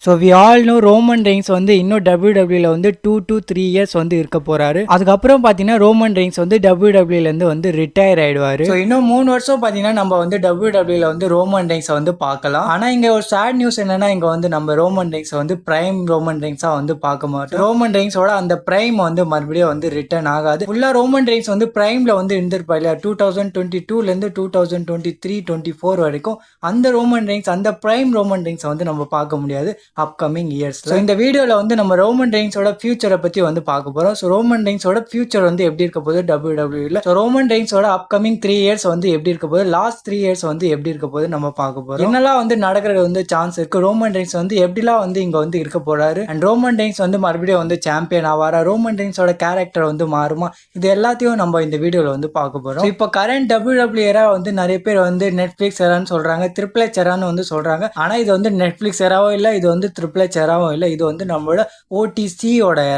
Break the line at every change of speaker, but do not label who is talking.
So we all know Roman Reigns வந்து இன்னும் டபிள்யூடபிள்யூல வந்து 2 to 3 இயர்ஸ் வந்து இருக்க போறாரு. அதுக்கப்புறம் பார்த்தீங்கன்னா ரோமன் ரெயின்ஸ் வந்து டபிள்யூடபிள்யூலேருந்து வந்து ரிட்டையர் ஆயிடுவாரு. ஸோ இன்னும் 3 வருஷம் பார்த்தீங்கன்னா நம்ம வந்து டபிள்யூடபிள்யூல வந்து ரோமன் ரெயின்ஸை வந்து பார்க்கலாம். ஆனால் இங்கே ஒரு சேட் நியூஸ் என்னன்னா இங்கே வந்து நம்ம ரோமன் ரெயின்ஸை வந்து பிரைம் ரோமன் ரெயின்ஸாக வந்து பார்க்க மாட்டோம். ரோமன் ரெயின்ஸோட அந்த பிரைம் வந்து மறுபடியும் வந்து ரிட்டர்ன் ஆகாது. ஃபுல்லாக ரோமன் ரெயின்ஸ் வந்து பிரைம்ல வந்து இருந்திருப்பா இல்லையா 2022லேருந்து 2023-24 வரைக்கும் அந்த ரோமன் ரெயின்ஸ் அந்த பிரைம் ரோமன் ரெயின்ஸை வந்து நம்ம பார்க்க முடியாது அப்கமிங் இயர்ஸ்ல. இந்த வீடியோல வந்து நம்ம ரோமன் ரெயின்ஸோட ஃபியூச்சரை பத்தி வந்து பார்க்க போறோம். ஸோ ரோமன் ரெயின்ஸோட ஃபியூச்சர் வந்து எப்படி இருக்க போகுது டபிள்யூடபிள்யூல. ஸோ ரோமன் ரெயின்ஸோட அப்கமிங் 3 இயர்ஸ் வந்து எப்படி இருக்க போகுது, லாஸ்ட் 3 இயர்ஸ் வந்து எப்படி இருக்க போகுது நம்ம பார்க்க போறோம். என்னெல்லாம் வந்து நடக்கிறது வந்து சான்ஸ் இருக்கு, ரோமன் ரெயின்ஸ் வந்து எப்படிலாம் வந்து இங்க வந்து இருக்க போறாரு, அண்ட் ரோமன் ரெயின்ஸ் வந்து மறுபடியும் வந்து சாம்பியன் ஆவாரா, ரோமன் ரெயின்ஸோட கேரக்டர் வந்து மாறுமா, இது எல்லாத்தையும் நம்ம இந்த வீடியோல வந்து பார்க்க போறோம். இப்போ கரண்ட் டபிள்யூடபிள்யூ ஏரா வந்து நிறைய பேர் வந்து நெட்ஃபிளிக்ஸ் ஏரான்னு சொல்றாங்க, ட்ரிபிள் எச் ஏரான்னு வந்து சொல்றாங்க. ஆனா இது வந்து நெட்ஃபிளிக்ஸ் ஏராவோ இல்ல, இது வந்து ட்ரிபிள் எச் ஏராவும் இல்லை, இது வந்து நம்மளோட ஓடிசியோட ஏரா.